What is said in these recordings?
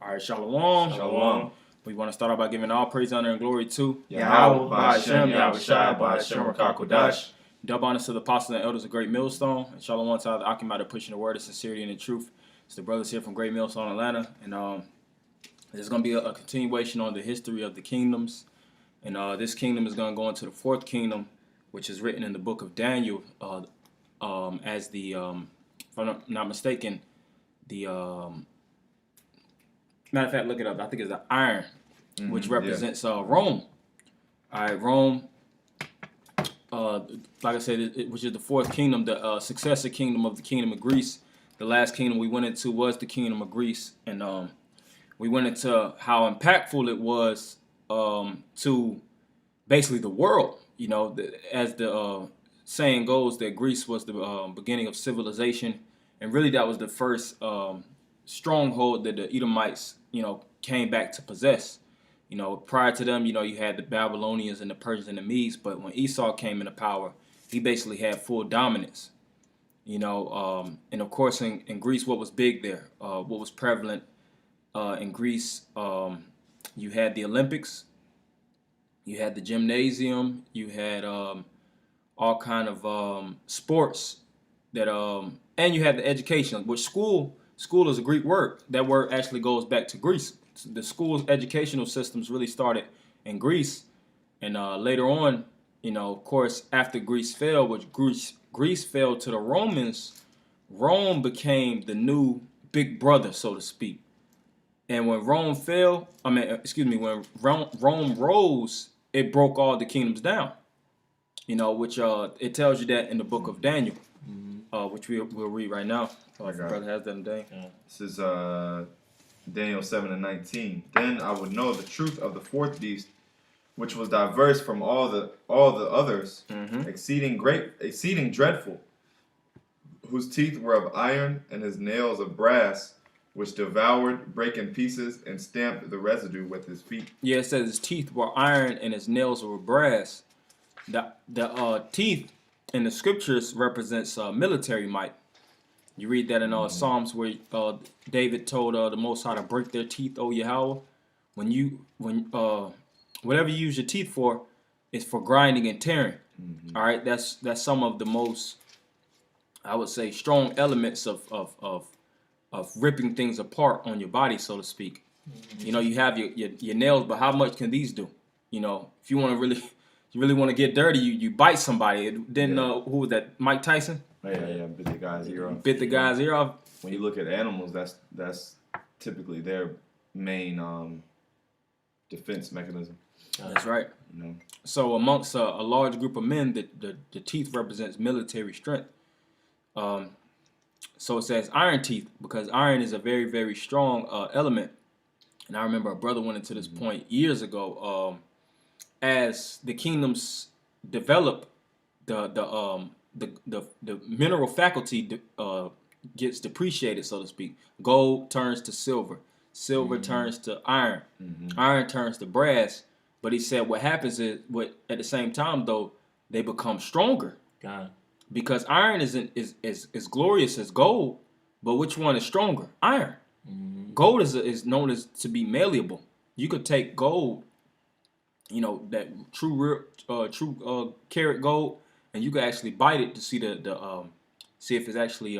All right, Shalom. Shalom. We want to start off by giving all praise, honor, and glory to Yahweh, Ba'ashem, Yahushai, Ba'ashem, Rakakodash. Double honors to the apostles and elders of Great Millstone. And Shalom to the Akim out of pushing the word of sincerity and the truth. It's the brothers here from Great Millstone, Atlanta. And there's going to be a continuation on the history of the kingdoms. And this kingdom is going to go into the fourth kingdom, which is written in the book of Daniel as the, if I'm not mistaken, the... matter of fact, look it up. I think it's the iron, which represents Rome. All right, Rome. Like I said, which is the fourth kingdom, the successor kingdom of the kingdom of Greece. The last kingdom we went into was the kingdom of Greece, and we went into how impactful it was to basically the world. You know, as the saying goes, that Greece was the beginning of civilization, and really that was the first stronghold that the Edomites, came back to possess. Prior to them, you had the Babylonians and the Persians and the Medes, but when Esau came into power, he basically had full dominance. And of course in Greece, what was big there, what was prevalent in Greece, you had the Olympics, you had the gymnasium, you had all kind of sports that, and you had the education, which school is a Greek word. That word actually goes back to Greece. The school's educational systems really started in Greece, and later on, of course, after Greece fell, which Greece fell to the Romans, Rome became the new big brother, so to speak. And when Rome fell, when Rome rose, it broke all the kingdoms down. Which it tells you that in the book of Daniel, which we'll read right now. If the brother has that today. This is Daniel 7:19. Then I would know the truth of the fourth beast, which was diverse from all the others, exceeding dreadful, whose teeth were of iron and his nails of brass, which devoured, brake in pieces, and stamped the residue with his feet. Yeah, it says his teeth were iron and his nails were brass. The teeth in the scriptures represents military might. You read that in Psalms where David told the Most High to break their teeth, O Yahweh. Whatever you use your teeth for, is for grinding and tearing. All right, that's some of the most, I would say, strong elements of ripping things apart on your body, so to speak. You have your nails, but how much can these do? If you want to really want to get dirty, you bite somebody. Then who was that? Mike Tyson. Yeah, bit the guy's ear off. Bit the guy's ear off. When you look at animals, that's typically their main defense mechanism. That's right. So amongst a large group of men, the teeth represents military strength. So it says iron teeth because iron is a very, very strong element. And I remember a brother went into this point years ago. As the kingdoms develop, the mineral faculty gets depreciated, so to speak. Gold turns to silver. Silver turns to iron. Iron turns to brass. But he said what happens is, at the same time, though, they become stronger. God. Because iron isn't as glorious as gold, but which one is stronger? Iron. Gold is known as to be malleable. You could take gold, that true carat gold, and you can actually bite it to see see if it's actually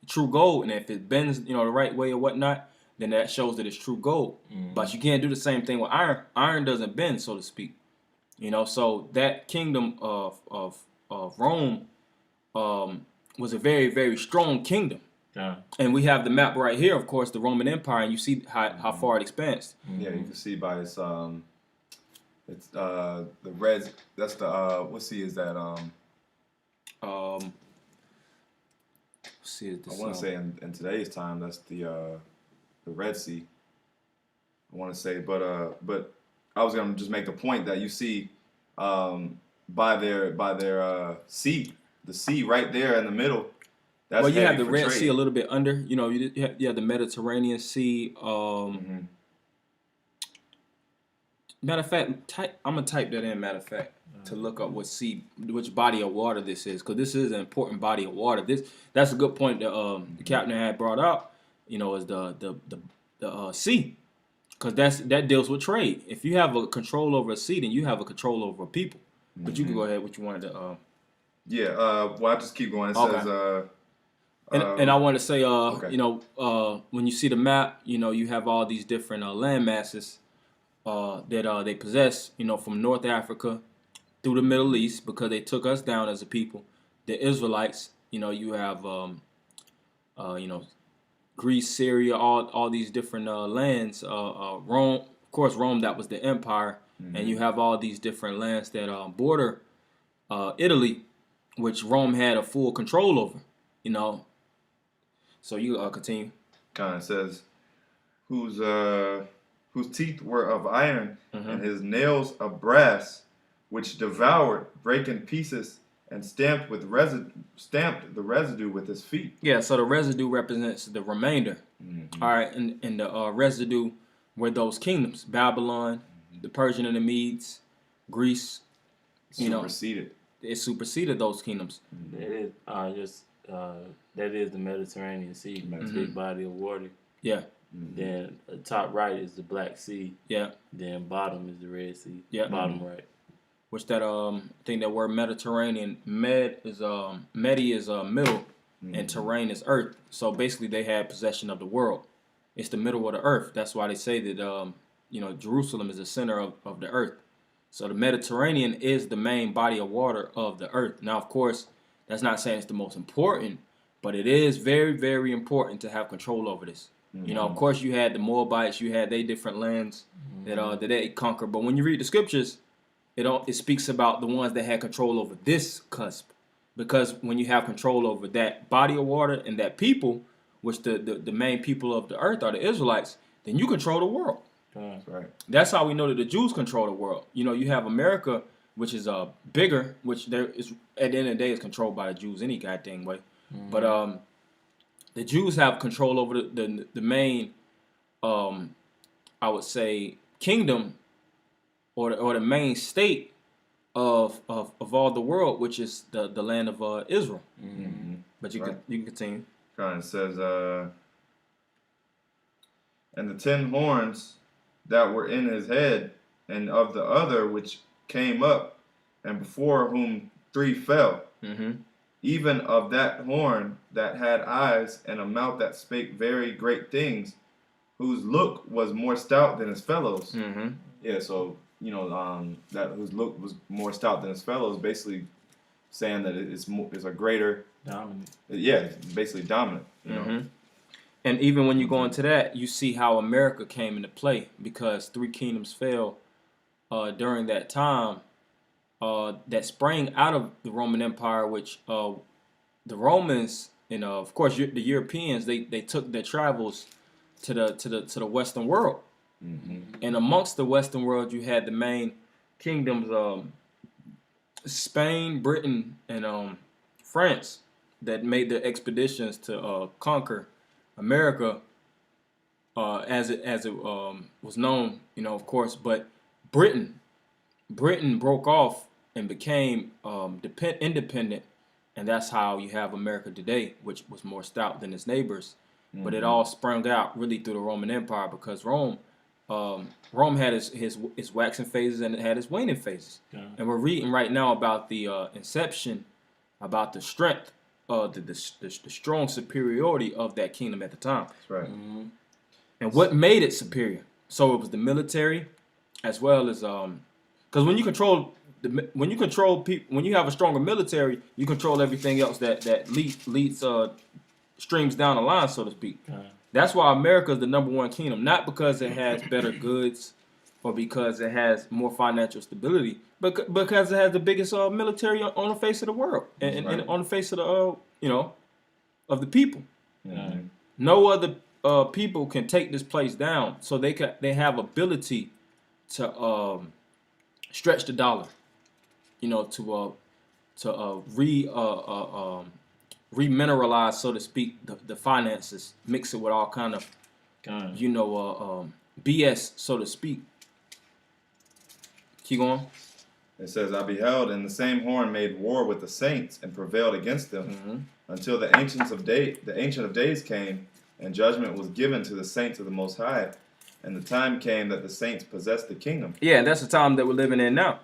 true gold, and if it bends the right way or whatnot, then that shows that it's true gold. But you can't do the same thing with iron. Iron doesn't bend, so to speak. So that kingdom of Rome was a very, very strong kingdom. Yeah. And we have the map right here, of course, the Roman Empire, and you see how far it expands. Yeah, you can see by its the red. That's the what sea is that? See, I want to say in today's time that's the Red Sea. I want to say, but I was gonna just make the point that you see by their sea, the sea right there in the middle. That's you have the for Red trade. Sea a little bit under. You have the Mediterranean Sea. Matter of fact, I'm gonna type that in. Matter of fact, to look up which body of water this is, because this is an important body of water. That's a good point that the captain had brought up. Is the the sea, because that deals with trade. If you have a control over a sea, then you have a control over a people. But you can go ahead. What you wanted to. Yeah. Well, I just keep going. It Okay. says. And I want to say, Okay. when you see the map, you have all these different land masses that they possess, from North Africa through the Middle East, because they took us down as a people. The Israelites, you have, Greece, Syria, all these different lands. Rome, of course, Rome, that was the empire, and you have all these different lands that border Italy, which Rome had a full control over. So you continue. Kind of says, whose teeth were of iron, and his nails of brass, which devoured, brake in pieces, and stamped the residue with his feet. Yeah, so the residue represents the remainder. All right, and the residue were those kingdoms: Babylon, the Persian and the Medes, Greece. Superseded. It superseded those kingdoms. That is the Mediterranean Sea, big body of water. Yeah. Then the top right is the Black Sea. Yeah. Then bottom is the Red Sea. Yeah. Bottom right. Which that I think that word Mediterranean, Medi is middle, and terrain is earth. So basically, they had possession of the world. It's the middle of the earth. That's why they say that Jerusalem is the center of the earth. So the Mediterranean is the main body of water of the earth. Now, of course, that's not saying it's the most important, but it is very, very important to have control over this. Of course, you had the Moabites, you had they different lands that they conquered. But when you read the scriptures, it speaks about the ones that had control over this cusp, because when you have control over that body of water and that people, which the main people of the earth are the Israelites, then you control the world. That's right. That's how we know that the Jews control the world. You have America, which is bigger, which there is at the end of the day is controlled by the Jews any goddamn way. But the Jews have control over the main, I would say, kingdom or the main state of all the world, which is the land of Israel. But you can continue. Kind of says, and the 10 horns that were in his head, and of the other which came up, and before whom 3 fell. Even of that horn that had eyes and a mouth that spake very great things, whose look was more stout than his fellows. Yeah, so that whose look was more stout than his fellows, basically saying that it's a greater dominant. Yeah, it's basically dominant. And even when you go into that, you see how America came into play, because 3 kingdoms fell during that time. That sprang out of the Roman Empire, which the Romans and of course the Europeans they took their travels to the Western world, and amongst the Western world you had the main kingdoms, Spain, Britain, and France, that made their expeditions to conquer America, as it was known, of course. But Britain broke off and became independent, and that's how you have America today, which was more stout than its neighbors. But it all sprung out really through the Roman Empire, because Rome had its waxing phases and it had its waning phases. And we're reading right now about the inception, about the strength, the strong superiority of that kingdom at the time. That's right. And what made it superior? So it was the military, as well as because when you control people, when you have a stronger military, you control everything else that leads streams down the line, so to speak. That's why America is the #1 kingdom, not because it has better goods or because it has more financial stability, but because it has the biggest military on the face of the world and on the face of the of the people. No other people can take this place down, so they have ability to stretch the dollar, to remineralize, so to speak, the finances, mix it with all kind of BS, so to speak. Keep going. It says, I beheld, and the same horn made war with the saints and prevailed against them, until the ancient of days came, and judgment was given to the saints of the Most High, and the time came that the saints possessed the kingdom. Yeah, and that's the time that we're living in now.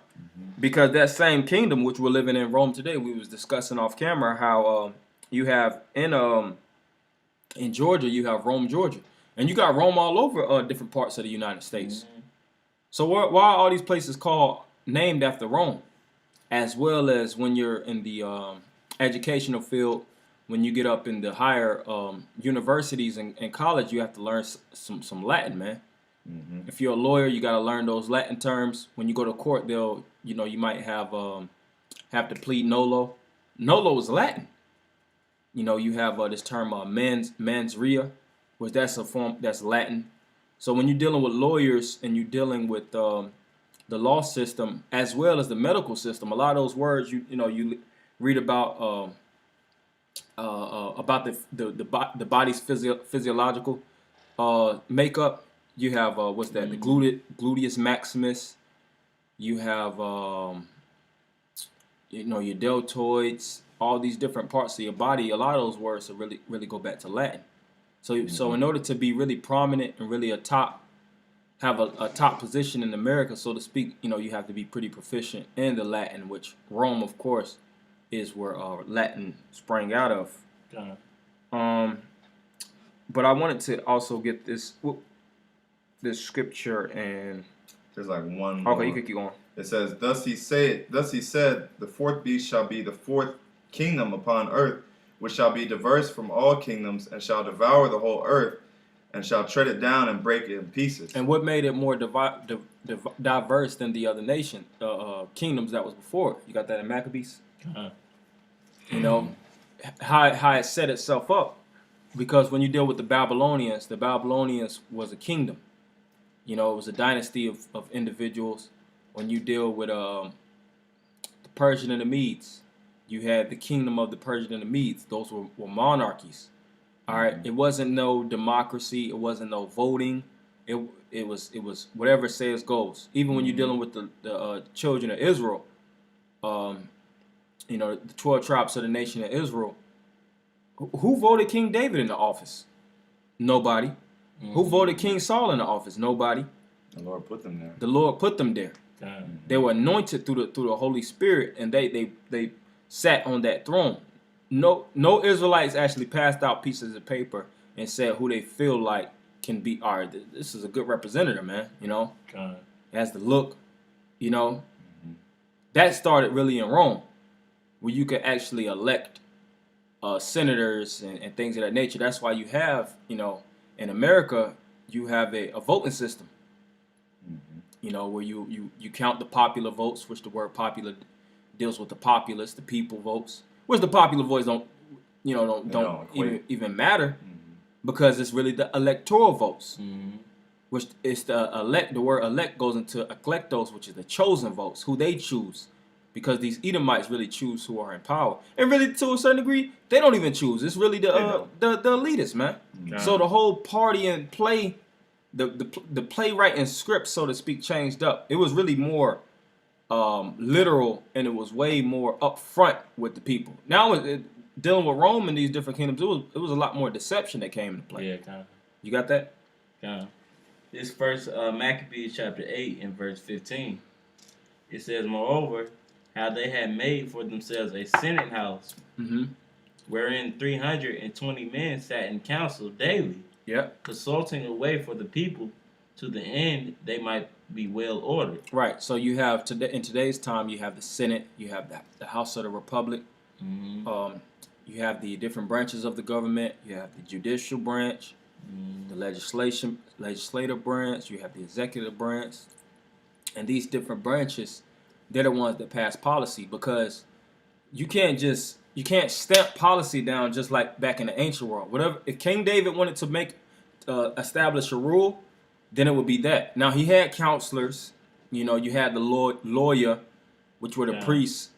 Because that same kingdom which we're living in Rome today, we was discussing off camera how you have in Georgia, you have Rome, Georgia. And you got Rome all over different parts of the United States. So why are all these places named after Rome? As well as when you're in the educational field, when you get up in the higher universities and college, you have to learn some Latin, man. If you're a lawyer, you got to learn those Latin terms. When you go to court, you might have to plead nolo. Nolo is Latin. You have this term mens rea, which that's Latin. So when you're dealing with lawyers and you're dealing with the law system as well as the medical system, a lot of those words you read about the body's physiological makeup. You have what's that? The gluteus maximus. You have your deltoids. All these different parts of your body. A lot of those words really go back to Latin. So in order to be really prominent and really have a top position in America, so to speak, you have to be pretty proficient in the Latin, which Rome, of course, is where Latin sprang out of. But I wanted to also get this scripture and there's like one. Okay, more. you can keep going. It says, Thus he said, the fourth beast shall be the fourth kingdom upon earth, which shall be diverse from all kingdoms, and shall devour the whole earth, and shall tread it down and break it in pieces. And what made it more diverse than the other kingdoms that was before? You got that in Maccabees? How it set itself up. Because when you deal with the Babylonians was a kingdom. It was a dynasty of individuals. When you deal with the Persian and the Medes, you had the kingdom of the Persian and the Medes. Those were monarchies. All right, it wasn't no democracy. It wasn't no voting. It was whatever says goes. Even when you're dealing with the children of Israel, the 12 tribes of the nation of Israel. Who voted King David into office? Nobody. Who voted King Saul into office? Nobody. The Lord put them there. The Lord put them there. They were anointed through the Holy Spirit, and they sat on that throne. No Israelites actually passed out pieces of paper and said who they feel like can be. All right, this is a good representative, man. It has the look. That started really in Rome, where you could actually elect senators and things of that nature. That's why you have, in America, you have a voting system. Where you count the popular votes, which the word popular deals with the populace, the people votes, which the popular votes don't even matter, because it's really the electoral votes, which is the word elect goes into eklektos, which is the chosen votes, who they choose, because these Edomites really choose who are in power, and really to a certain degree they don't even choose. It's really the elitists, man. So the whole party and play. The playwriting script, so to speak, changed up. It was really more literal, and it was way more upfront with the people. Now, dealing with Rome and these different kingdoms, it was a lot more deception that came into play. Yeah, kind of. You got that? Kind of. This first Maccabees chapter 8 and verse 15. It says, Moreover, how they had made for themselves a senate house, wherein 320 men sat in council daily, consulting a way for the people, to the end they might be well ordered. Right. So you have in today's time, you have the Senate, you have the House of the Republic, you have the different branches of the government, you have the judicial branch, the legislative branch, you have the executive branch, and these different branches, they're the ones that pass policy, because you can't stamp policy down just like back in the ancient world. Whatever, if King David wanted to establish a rule, then it would be that. Now he had counselors, you had the lawyer, which were the priests,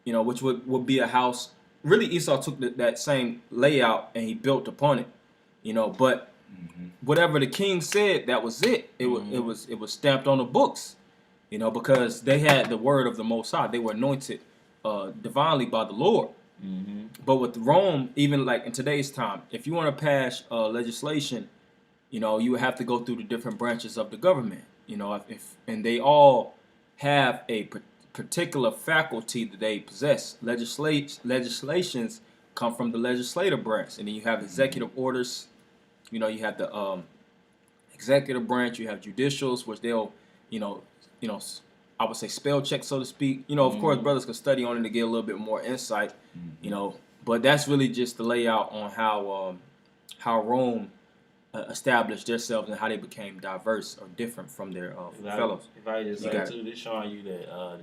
which would be a house. Really, Esau took that same layout and he built upon it, But whatever the king said, that was it. It was stamped on the books, because they had the word of the Most High. They were anointed divinely by the Lord. Mm-hmm. But with Rome, even like in today's time, if you want to pass legislation, you would have to go through the different branches of the government. If and they all have a particular faculty that they possess. Legislations come from the legislative branch, and then you have executive orders. You have the executive branch. You have judicials, which they'll, you know, I would say spell check, so to speak. Of course, brothers can study on it to get a little bit more insight. But that's really just the layout on how Rome established themselves and how they became diverse or different from their fellows. If I just say too, this showing you that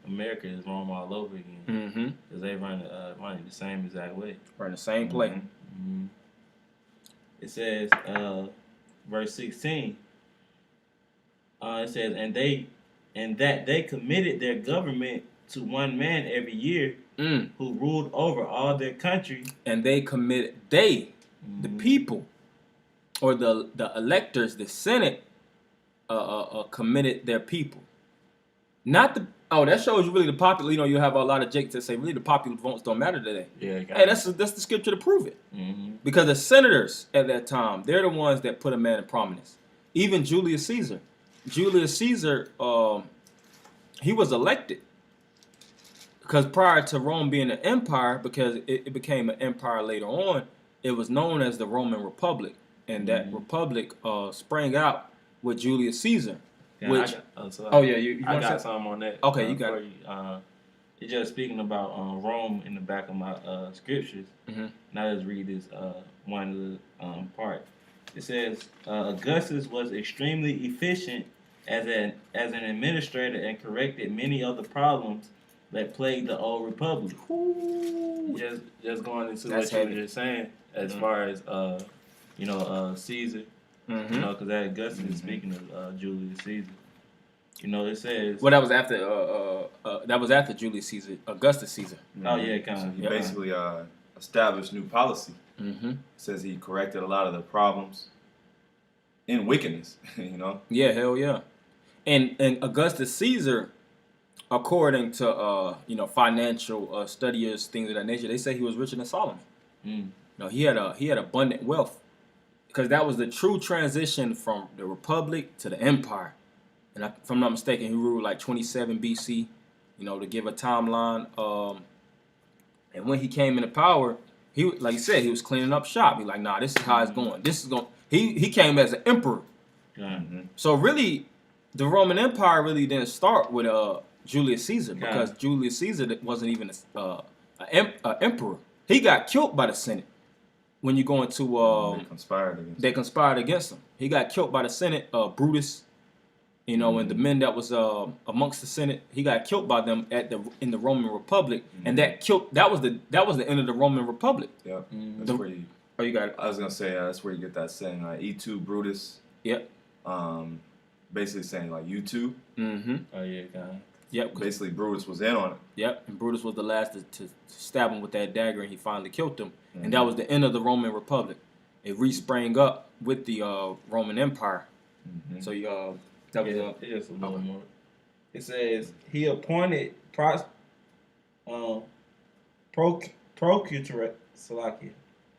America is Rome all over again, because they run it the same exact way, run the same play. Mm-hmm. It says, verse 16. It says, and that they committed their government to one man every year, who ruled over all their country. And they committed the people, or the electors, the Senate, committed their people. Not the that shows you really the popular. You have a lot of jakes that say really the popular votes don't matter today. Yeah, hey, that's the scripture to prove it. Because the senators at that time, they're the ones that put a man in prominence. Even Julius Caesar. Julius Caesar, he was elected because prior to Rome being an empire, because it became an empire later on, it was known as the Roman Republic, and that republic sprang out with Julius Caesar. Yeah, which I got something on that. Okay, you got it. It's just speaking about Rome in the back of my scriptures. Now let's read this one of the part. It says Augustus was extremely efficient as an administrator and corrected many of the problems that plagued the old republic. Just going into That's what heavy. you were just saying as far as Caesar. Because that Augustus is speaking of Julius Caesar. It says. Well, that was after Julius Caesar, Augustus Caesar. Oh yeah, kind of. So he basically established new policy. Says he corrected a lot of the problems in wickedness. Yeah, hell yeah. And Augustus Caesar, according to financial studiers, things of that nature, they say he was richer than Solomon. He had abundant wealth, because that was the true transition from the republic to the empire. And if I'm not mistaken, he ruled like 27 BC. To give a timeline. And when he came into power, he, like you said, he was cleaning up shop. He like, nah, this is how it's going. This is going. He came as an emperor. So really, the Roman Empire really didn't start with Julius Caesar, because Julius Caesar wasn't even an emperor. He got killed by the Senate. When you go into they conspired against him. He got killed by the Senate. Brutus, and the men that was amongst the Senate, he got killed by them in the Roman Republic, and that was the end of the Roman Republic. Yep. That's where you. Oh, you got it. I was gonna say that's where you get that saying, "E2 Brutus." Yep. Basically saying like you too. Oh yeah, kind of. Yep. Basically, Brutus was in on it. Yep. And Brutus was the last to stab him with that dagger, and he finally killed him. And that was the end of the Roman Republic. It re-sprang up with the Roman Empire. So that was just a little more. It says he appointed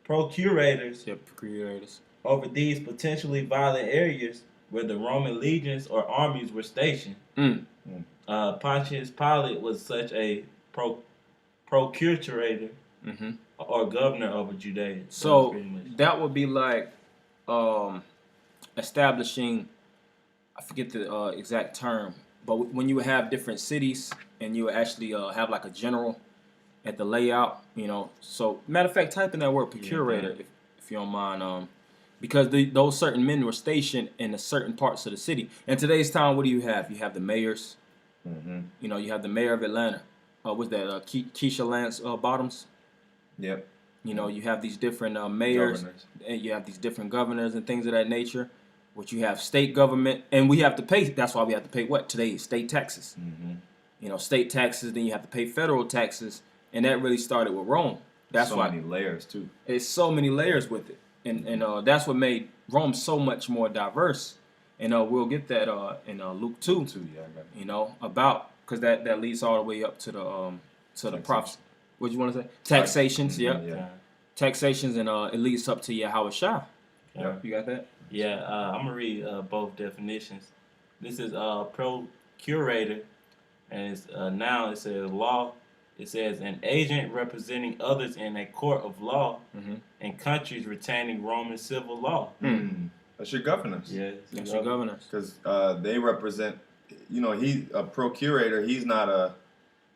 procurators over these potentially violent areas where the Roman legions or armies were stationed. Pontius Pilate was such a procurator or governor over Judea. So that would be like establishing, I forget the exact term, but when you have different cities and you actually have like a general at the layout, So matter of fact, type in that word procurator if you don't mind, because those certain men were stationed in the certain parts of the city. In today's time, what do you have? You have the mayors. You have the mayor of Atlanta. What's that? Keisha Lance Bottoms. Yep. You have these different mayors, and you have these different governors and things of that nature. Which you have state government, and we have to pay. That's why we have to pay what today? State taxes. State taxes. Then you have to pay federal taxes, and that really started with Rome. That's so why many layers too. It's so many layers with it, and that's what made Rome so much more diverse. And we'll get that in Luke 2. Yeah, about because that leads all the way up to the prophets. what you want to say? Taxations, yeah. Yeah. Taxations, and it leads up to Yahweh Shai. Yeah. You got that? Yeah, I'm gonna read both definitions. This is procurator, and it's now it says law. It says an agent representing others in a court of law in countries retaining Roman civil law. That's your governors. Yeah, That's your governors. Because they represent. You know, he a procurator. He's not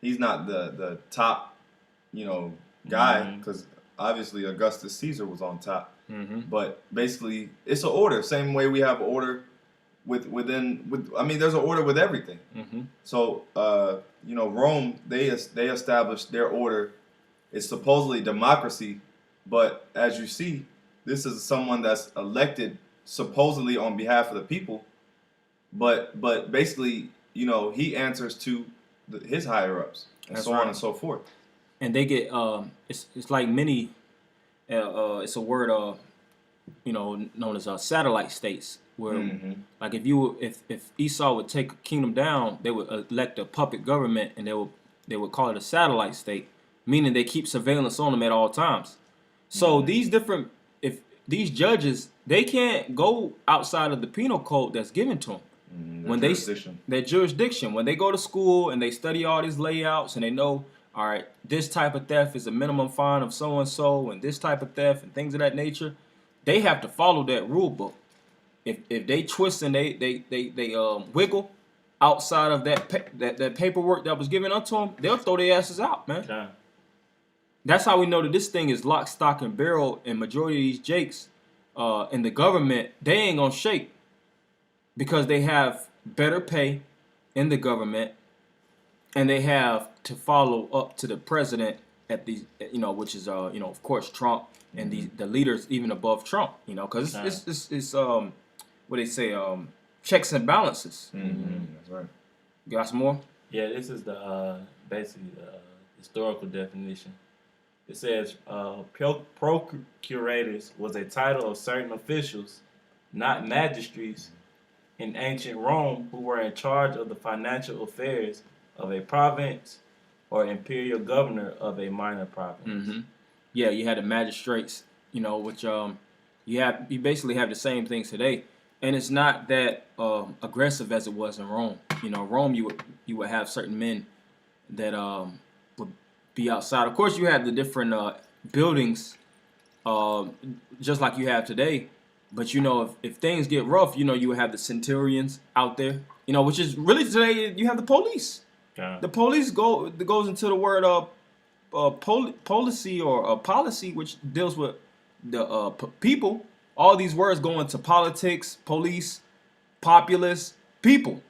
the top. You know, guy because obviously Augustus Caesar was on top. But basically, it's an order. Same way we have order with. I mean, there's an order with everything. So, you know, Rome they established their order. It's supposedly democracy, but as you see, this is someone that's elected supposedly on behalf of the people. But basically, you know, he answers to his higher ups and That's so right. on and so forth. And they get it's like many. It's a word you know, known as satellite states, where like if Esau would take a kingdom down, they would elect a puppet government, and they would call it a satellite state, meaning they keep surveillance on them at all times. So these judges, they can't go outside of the penal code that's given to them. When their jurisdiction, when they go to school and they study all these layouts and they know, all right, this type of theft is a minimum fine of so and so, and this type of theft and things of that nature, they have to follow that rule book. If they twist and they wiggle outside of that paperwork that was given unto them, they'll throw their asses out, man. Yeah. That's how we know that this thing is lock, stock, and barrel. And majority of these jakes in the government, they ain't gonna shake because they have better pay in the government, and they have to follow up to the president at these, you know, which is you know, of course, Trump and the leaders even above Trump, you know, because it's what they say, checks and balances. That's right. You got some more? Yeah, this is the basically the historical definition. It says procurators was a title of certain officials, not magistrates, in ancient Rome who were in charge of the financial affairs of a province or imperial governor of a minor province. Yeah, you had the magistrates, you know, which you basically have the same things today, and it's not that aggressive as it was in Rome. You know, Rome you would have certain men that would be outside. Of course, you had the different buildings, just like you have today. But you know, if things get rough, you know, you have the centurions out there. You know, which is really today you have the police. Yeah. The police goes into the word policy or policy, which deals with the people. All these words go into politics, police, populace, people.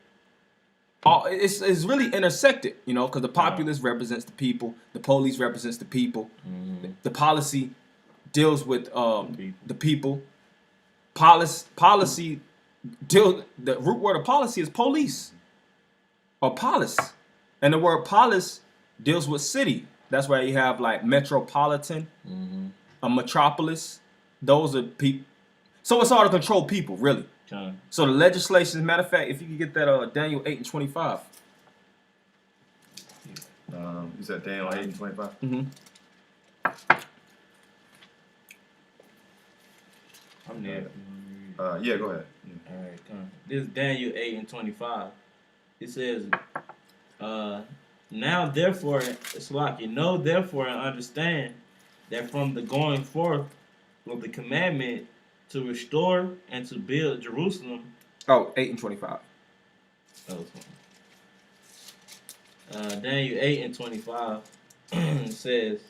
It's really intersected, you know, because the populace represents the people, the police represents the people, the policy deals with the people. Policy the root word of policy is police or polis, and the word polis deals with city. That's why you have like metropolitan, a metropolis. Those are people. So it's all to control people, really. So the legislation, as a matter of fact, if you could get that Daniel 8:25. You said Daniel 8:25. I'm there. Yeah, go ahead. All right, come on. This is Daniel 8:25. It says, now therefore, Slaki, know therefore and understand that from the going forth of the commandment to restore and to build Jerusalem. Oh, 8:25. Daniel 8:25 says,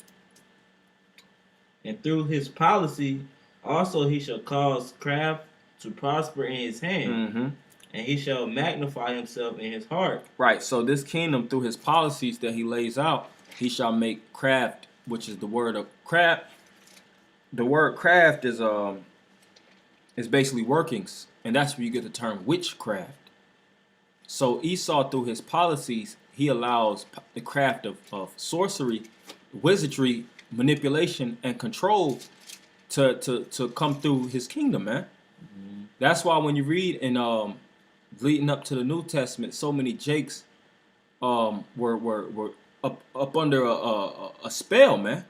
and through his policy also he shall cause craft to prosper in his hand, and he shall magnify himself in his heart. Right. So this kingdom, through his policies that he lays out, he shall make craft, which is the word of craft. The word craft is basically workings, and that's where you get the term witchcraft. So Esau, through his policies, he allows the craft of sorcery, wizardry, manipulation, and control to come through his kingdom, man. That's why when you read in leading up to the New Testament, so many Jakes were up under a spell, man.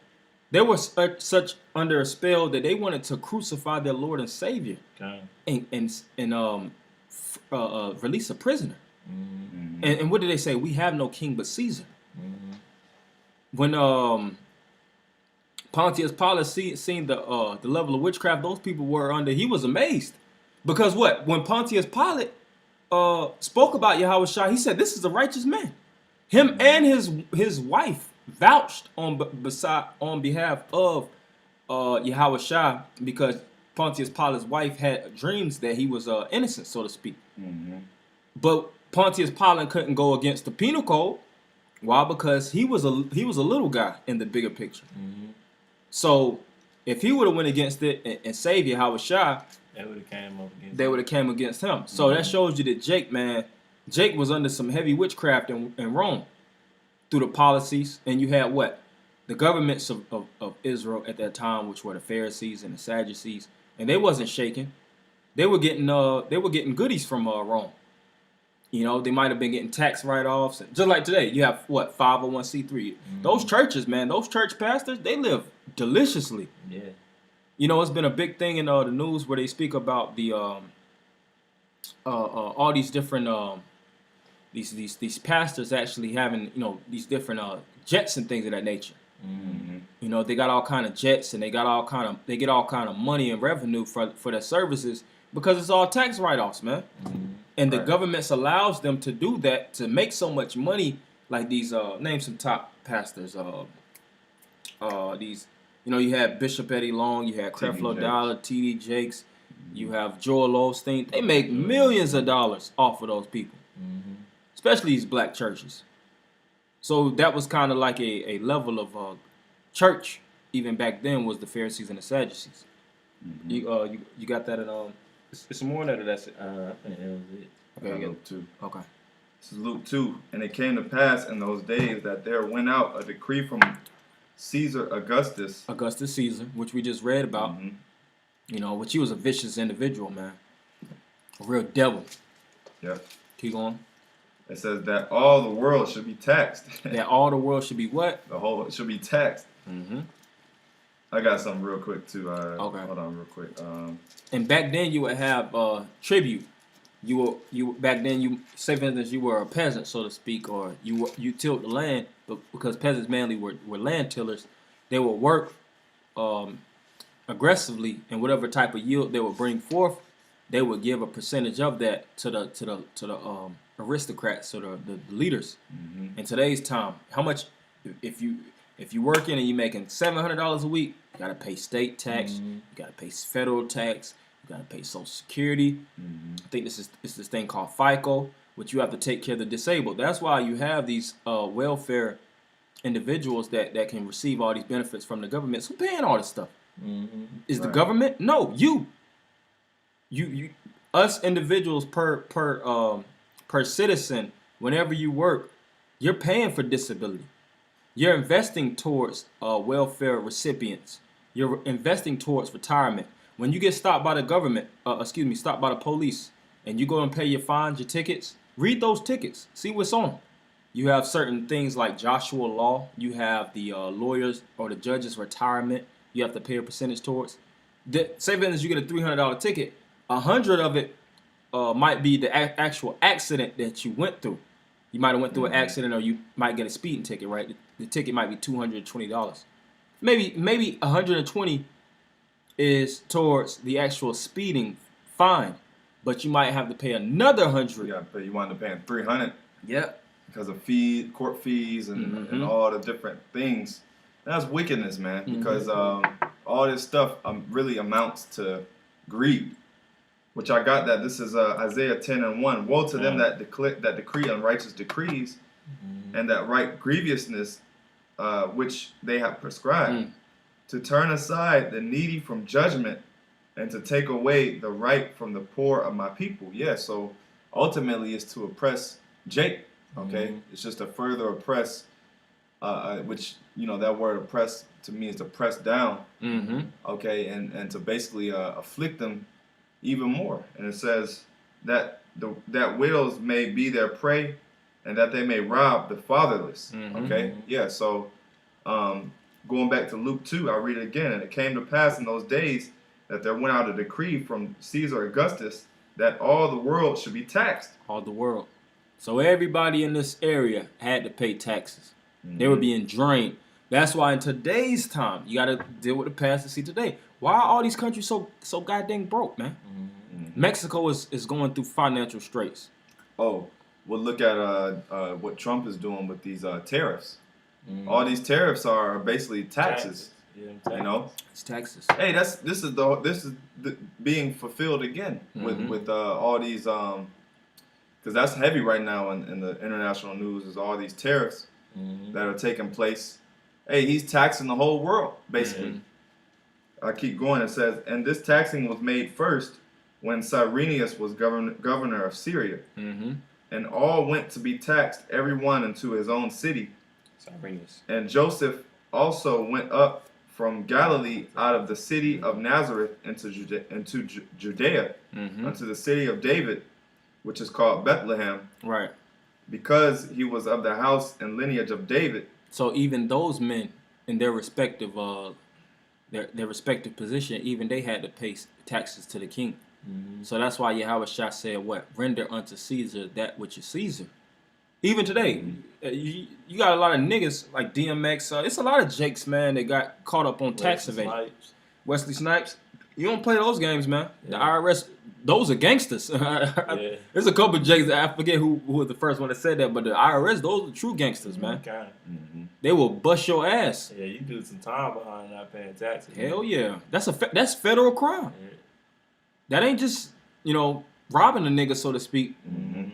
They were such under a spell that they wanted to crucify their Lord and Savior Okay. and release a prisoner. Mm-hmm. And what did they say? We have no king but Caesar. Mm-hmm. When Pontius Pilate seen the level of witchcraft those people were under, he was amazed. Because what? When Pontius Pilate spoke about Yahushua, he said, "This is a righteous man." Him and his wife vouched on behalf of Yahushua, because Pontius Pilate's wife had dreams that he was innocent, so to speak. Mm-hmm. But Pontius Pilate couldn't go against the penal code. Why? Because he was a little guy in the bigger picture. Mm-hmm. So if he would have went against it and saved Yahushua, They would have came up against. they would have came against him. So that shows you that Jake was under some heavy witchcraft in Rome through the policies. And you had what? The governments of Israel at that time, which were the Pharisees and the Sadducees, and they wasn't shaking. They were getting goodies from Rome. You know, they might have been getting tax write-offs. Just like today, you have what, 501c3. Mm-hmm. Those churches, man, those church pastors, they live deliciously. Yeah. You know, it's been a big thing in the news where they speak about the all these different these pastors actually having, you know, these different jets and things of that nature. Mm-hmm. You know, they got all kind of jets and they get all kind of money and revenue for their services because it's all tax write-offs, man. Mm-hmm. And the Right. government allows them to do that to make so much money. Like these, name some top pastors. These, you know, you had Bishop Eddie Long, you had T.D. Creflo Jakes. Dollar, T.D. Jakes, you have Joel Osteen. They make millions of dollars off of those people, Mm-hmm. especially these black churches. So that was kind of like a level of church even back then, was the Pharisees and the Sadducees. Mm-hmm. You got that in it's more than that. That's it. I think that was it. Okay, Luke 2. okay. This is Luke 2. And it came to pass in those days that there went out a decree from Caesar Augustus. Augustus Caesar, which we just read about. Mhm. You know, which he was a vicious individual, man. A real devil. Yep. Keep going. It says that all the world should be taxed. That all the world should be what? The whole should be taxed. Mm-hmm. I got something real quick too. Okay. Hold on real quick. And back then you would have tribute. You back then, you say for instance you were a peasant, so to speak, or you tilled the land, but because peasants mainly were land tillers, they would work aggressively, and whatever type of yield they would bring forth, they would give a percentage of that to the aristocrats, or the leaders. mhm. In today's time, how much if you working and you making $700 a week, you gotta pay state tax, you gotta pay federal tax, you gotta pay Social Security. I think it's this thing called FICA, which you have to take care of the disabled. That's why you have these welfare individuals that can receive all these benefits from the government. So paying all this stuff. Mm-hmm. Is the Right. government? No, you us individuals per citizen, whenever you work, you're paying for disability. You're investing towards welfare recipients. You're investing towards retirement. When you get stopped by the government, stopped by the police, and you go and pay your fines, your tickets, read those tickets. See what's on them. You have certain things like Joshua Law. You have the lawyers or the judges' retirement. You have to pay a percentage towards. Say for instance, you get a $300 ticket. 100 of it might be the actual accident that you went through. You might have went through an accident, or you might get a speeding ticket. Right, the ticket might be $220. Maybe 120 is towards the actual speeding fine, but you might have to pay another 100. Yeah, but you wind up paying $300 Yep. because of court fees, and Mhm. all the different things. That's wickedness, man. Because all this stuff really amounts to greed. Which I got that this is Isaiah 10:1. Woe to them that decree unrighteous decrees, and that write grievousness, which they have prescribed, to turn aside the needy from judgment, and to take away the right from the poor of my people. Yeah, so ultimately it's to oppress Jake. Okay, it's just to further oppress, which that word oppress to me is to press down. Mm-hmm. Okay, and to basically afflict them even more. And it says that that widows may be their prey, and that they may rob the fatherless. Mhm. Okay, yeah. So, going back to Luke 2, I'll read it again. And it came to pass in those days that there went out a decree from Caesar Augustus that all the world should be taxed. All the world. So everybody in this area had to pay taxes. They were being drained. That's why in today's time, you got to deal with the past to see today. Why are all these countries so goddamn broke, man? Mexico is going through financial straits. Oh, we'll look at what Trump is doing with these tariffs. All these tariffs are basically taxes. Yeah, You know, It's taxes. hey, this is being fulfilled again with all these because that's heavy right now in the international news is all these tariffs that are taking place. Hey, he's taxing the whole world basically. I keep going. It says, and this taxing was made first when Cyrenius was governor of Syria, and all went to be taxed, every one into his own city. Cyrenius. And Joseph also went up from Galilee out of the city of Nazareth into Judea, unto the city of David, which is called Bethlehem, Right. because he was of the house and lineage of David. So even those men in their respective their respective position, even they had to pay taxes to the king. So that's why Yahweh Shah said, "What? Render unto Caesar that which is Caesar." Even today, you got a lot of niggas like DMX. It's a lot of Jakes, man, that got caught up on tax evasion. Wesley Snipes. You don't play those games, man. The IRS, those are gangsters. There's a couple of Jakes. I forget who was the first one that said that, but the IRS, those are true gangsters, man. They will bust your ass. Yeah, you do some time behind not paying taxes. Hell yeah, that's federal crime. That ain't just robbing a nigga, so to speak.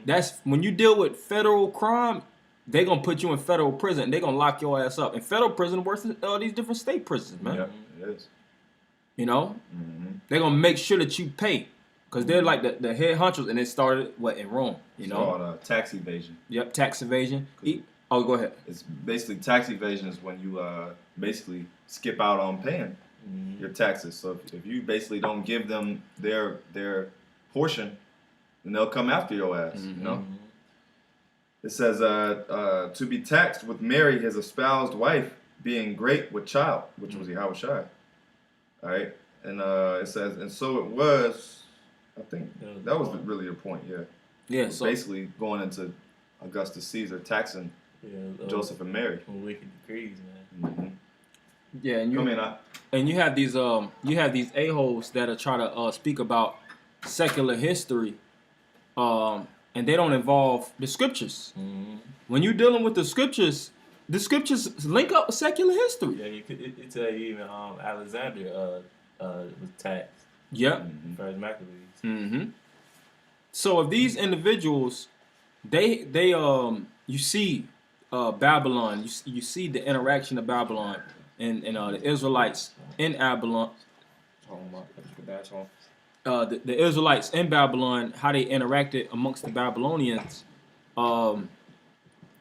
That's when you deal with federal crime. They gonna put you in federal prison. They gonna lock your ass up. And federal prison worse than these different state prisons, man. Yeah, it is. You know, they're gonna make sure that you pay, cause they're like the head honchos, and it started in Rome. You It's know, called tax evasion. Yep, tax evasion. Go ahead. It's basically tax evasion is when you basically skip out on paying your taxes. So if you basically don't give them their portion, then they'll come after your ass. You know. It says to be taxed with Mary, his espoused wife, being great with child, which was Yahweh Shai. All right, and it says, and so it was. I think that was really the point. Yeah. Yeah. So basically going into Augustus Caesar taxing Joseph and Mary. Wicked decrees, man. Yeah, and you have these a-holes that are trying to speak about secular history, and they don't involve the scriptures. When you're dealing with the scriptures link up with secular history. Yeah, it tell you even Alexander was taxed. Yep. First Maccabees. So if these individuals, they you see Babylon, you see the interaction of Babylon and the Israelites in Babylon. The Israelites in Babylon, how they interacted amongst the Babylonians.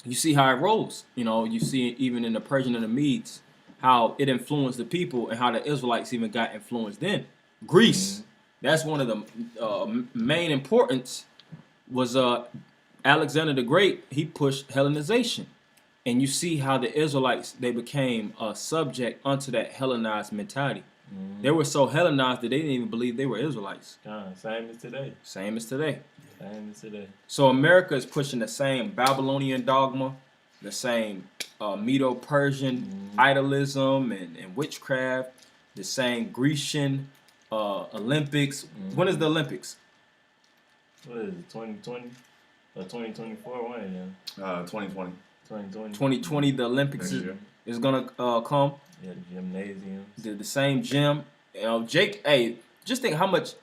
You see how it rolls. You see it even in the Persian and the Medes, how it influenced the people and how the Israelites even got influenced in. Greece, that's one of the main importance was Alexander the Great. He pushed Hellenization. And you see how the Israelites, they became subject unto that Hellenized mentality. They were so Hellenized that they didn't even believe they were Israelites. Same as today. Same as today. Same as today. So America is pushing the same Babylonian dogma, the same Medo-Persian idolism and witchcraft, the same Grecian Olympics. When is the Olympics? What is it, 2020? Or 2024? When is it? 2020. 2020. 2020, the Olympics is going to come. Yeah, the gymnasiums. The same gym. Jake, hey, just think how much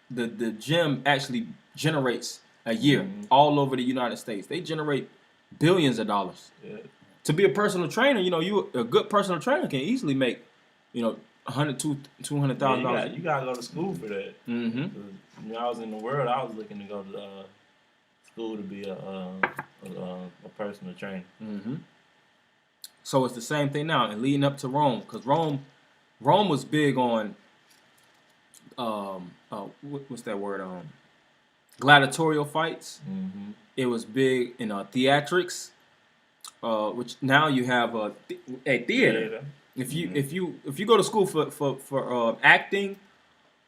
the gym actually generates a year all over the United States. They generate billions of dollars. Yeah. To be a personal trainer, you a good personal trainer can easily make, $200,000. You gotta go to school for that. When I was in the world, I was looking to go to school to be a personal trainer. So it's the same thing now, and leading up to Rome, because Rome was big on what's that word? gladiatorial fights. Mm-hmm. It was big in theatrics, which now you have a theater. If you go to school for acting,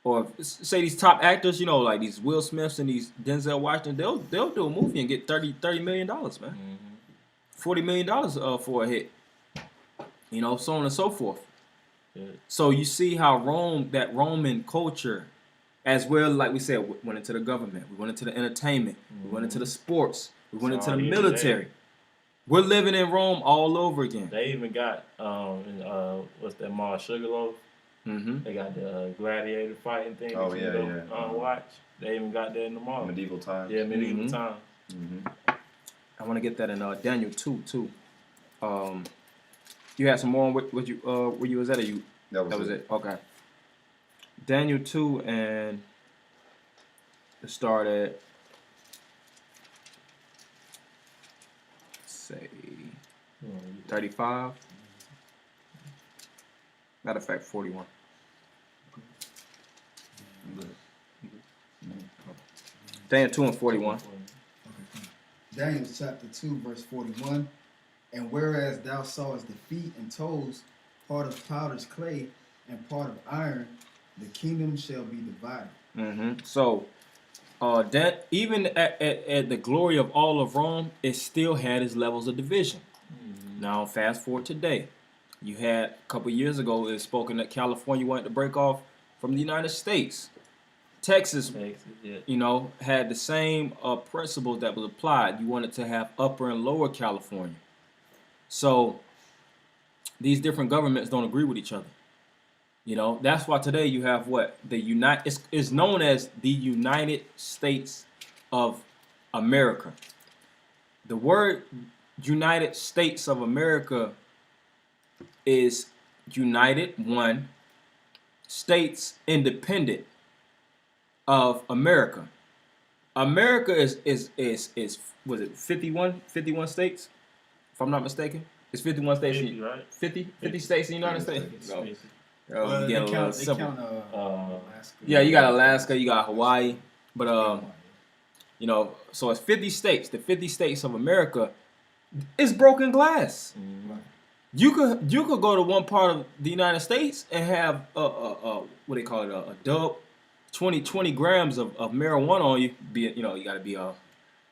or say these top actors, you know, like these Will Smiths and these Denzel Washington, they'll do a movie and get $30 million, man, $40 million for a hit, you know, so on and so forth. Yeah. So you see how that Roman culture, as well, like we said, went into the government, we went into the entertainment, we went into the sports, we went into the military. We're living in Rome all over again. They even got what's that mall, Sugarloaf? Mm-hmm. They got the gladiator fighting thing. Oh, that yeah, you go, watch. They even got that in the mall. Medieval times. Yeah, medieval Mhm. times. Mm-hmm. I want to get that in Daniel 2 too. You had some more on what you where you was at, or you That was it. Okay. Daniel 2, and it started, say, 35. Matter of fact, 41. Daniel 2 and 41. Daniel chapter 2, verse 41. And whereas thou sawest the feet and toes, part of powder's clay and part of iron, the kingdom shall be divided. Mm-hmm. So, that even at the glory of all of Rome, it still had its levels of division. Mm-hmm. Now, fast forward today. You had a couple years ago, it was spoken that California wanted to break off from the United States. Texas, yeah. you know, had the same principles that was applied. You wanted to have upper and lower California. So these different governments don't agree with each other. You know, that's why today you have what? It's known as the United States of America. The word United States of America is united, one, states independent of America. America is was it 51 states? If I'm not mistaken. It's 51 states. 50, right? 50 states in the United States. No. Oh, They getting a little count simple. Alaska. Yeah, you got Alaska, you got Hawaii, but you know, so it's 50 states. The 50 states of America is broken glass. Mm-hmm. You could go to one part of the United States and have what they call it, a dub, 20 grams of marijuana on you. You know, you got to be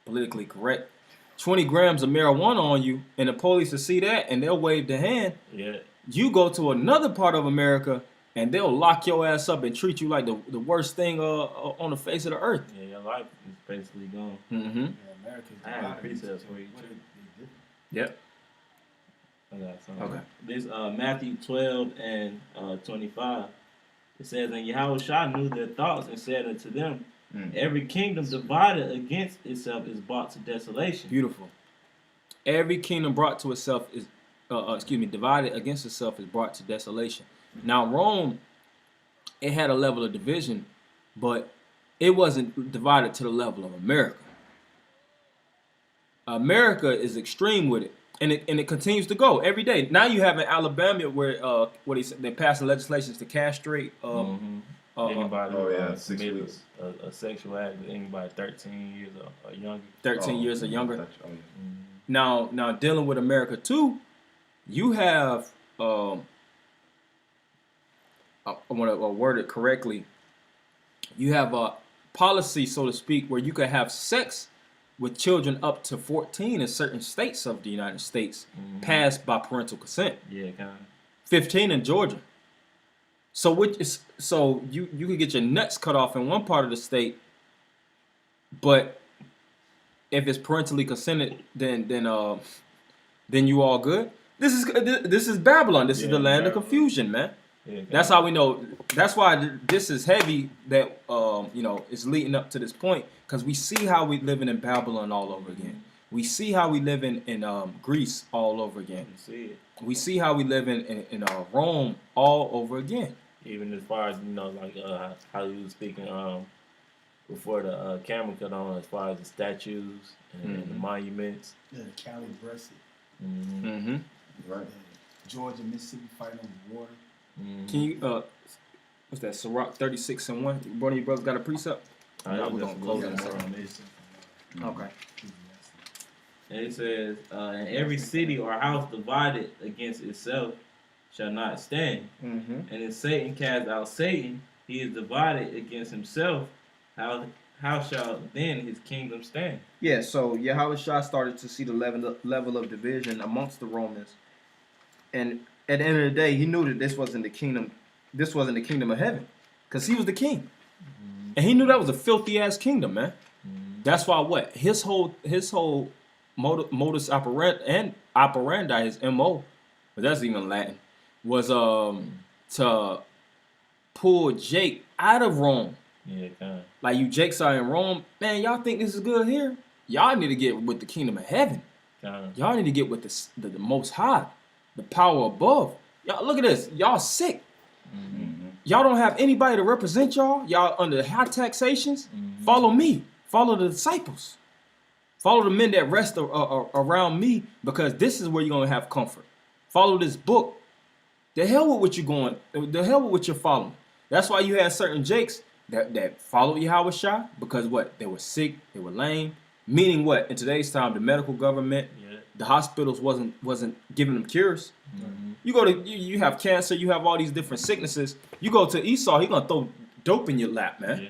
politically correct. 20 grams of marijuana on you, and the police will see that and they'll wave their hand. Yeah. You go to another part of America and they'll lock your ass up and treat you like the worst thing on the face of the earth. Yeah, your life is basically gone. Mm-hmm. Yeah, America's I have divided. precepts for you. Yep. I got something. Okay. This Matthew 12 and 25. It says, and Yahushua knew their thoughts and said unto them, every kingdom divided against itself is brought to desolation. Beautiful. Every kingdom brought to itself is, divided against itself is brought to desolation. Now Rome, it had a level of division, but it wasn't divided to the level of America. America is extreme with it, and it continues to go every day. Now you have in Alabama where they're passing legislations to castrate. Anybody6 commit weeks. a sexual act with anybody 13 years or younger. 13 years or younger. Oh, yeah. Now dealing with America too, you have I want to word it correctly. You have a policy, so to speak, where you can have sex with children up to 14 in certain states of the United States, passed by parental consent. Yeah, kind of. 15 in Georgia. So you could get your nuts cut off in one part of the state, but if it's parentally consented, then you all good. This is Babylon. This is the land of confusion, man. Yeah, That's how we know. That's why this is heavy. That it's leading up to this point, because we see how we living in Babylon all over again. We see how we live in Greece all over again. You see it. We see how we live in Rome all over again. Even as far as like how you was speaking before the camera cut on, as far as the statues and the monuments. Yeah, the Cali Brexit. Mm-hmm. Mm-hmm. Right. Georgia, Mississippi fighting over water. Mm-hmm. Can you what's that? Sirach 36:1. One of your brothers got a precept. Now we're gonna close it. it. Okay. And it says, and every city or house divided against itself shall not stand. Mm-hmm. And if Satan cast out Satan, he is divided against himself. How shall then his kingdom stand? Yeah, so Yahushua started to see the level of division amongst the Romans, and at the end of the day, he knew that this wasn't the kingdom. This wasn't the kingdom of heaven, because he was the king, and he knew that was a filthy ass kingdom, man. That's why what his whole modus operandi, his MO, but that's even Latin, was to pull Jake out of Rome. Yeah, kind of. Like you Jakes are in Rome, man. Y'all think this is good here? Y'all need to get with the kingdom of heaven. Y'all need to get with the Most High, the power above. Y'all look at this. Y'all sick. Y'all don't have anybody to represent y'all. Y'all under high taxations. Follow me. Follow the disciples. Follow the men that rest around me, because this is where you're gonna have comfort. Follow this book. The hell with what you're going. The hell with what you're following. That's why you had certain Jakes that followed Yahushua, because what? They were sick, they were lame. Meaning what? In today's time, the medical government, the hospitals wasn't giving them cures. You go to you have cancer, you have all these different sicknesses. You go to Esau, he gonna throw dope in your lap, man.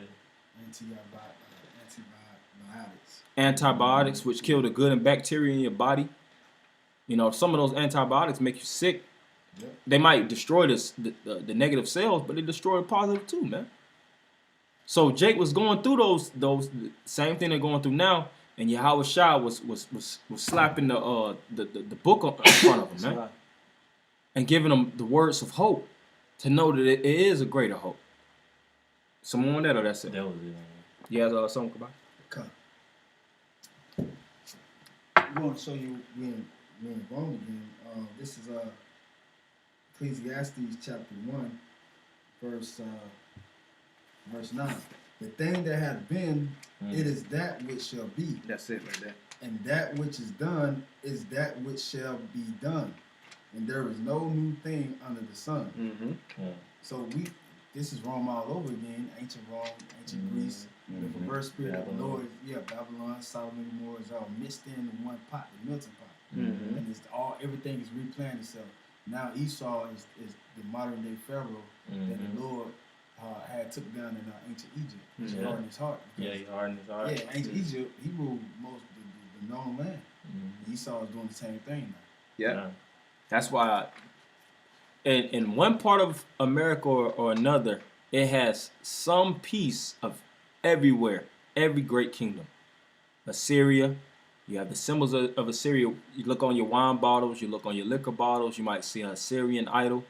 Antibiotics, which kill the good and bacteria in your body. You know, some of those antibiotics make you sick. They might destroy the negative cells, but they destroy the positive too, man. So Jake was going through those same thing they're going through now, and Yahushua was slapping the book in front of him, man, and giving them the words of hope to know that it is a greater hope. Someone on that, or that's it? That was it. Yeah, something about. I'm going to show you when Rome again. This is Ecclesiastes chapter 1, verse 9. The thing that had been, it is that which shall be. That's it right there. And that which is done is that which shall be done. And there is no new thing under the sun. So this is Rome all over again. Ancient Rome, ancient Greece. The perverse spirit of the Lord. Babylon, Sodom and Gomorrah is all mixed in one pot, the melting pot. And it's everything is replanting itself. Now Esau is the modern day Pharaoh that the Lord had took down in ancient Egypt. He hardened his heart. He hardened his heart. Yeah, ancient Egypt, he ruled most the known land. Esau is doing the same thing now. Yeah. That's why in one part of America or another, it has some piece of everywhere, every great kingdom. Assyria, you have the symbols of Assyria. You look on your wine bottles, you look on your liquor bottles, you might see an Assyrian idol.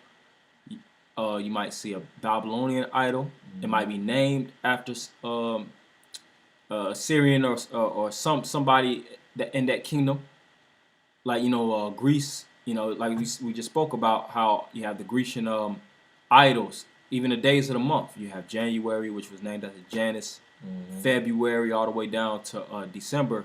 You might see a Babylonian idol. It might be named after Assyrian or somebody that in that kingdom. Like, Greece, like we just spoke about how you have the Grecian idols. Even the days of the month, you have January, which was named after Janus, February all the way down to December.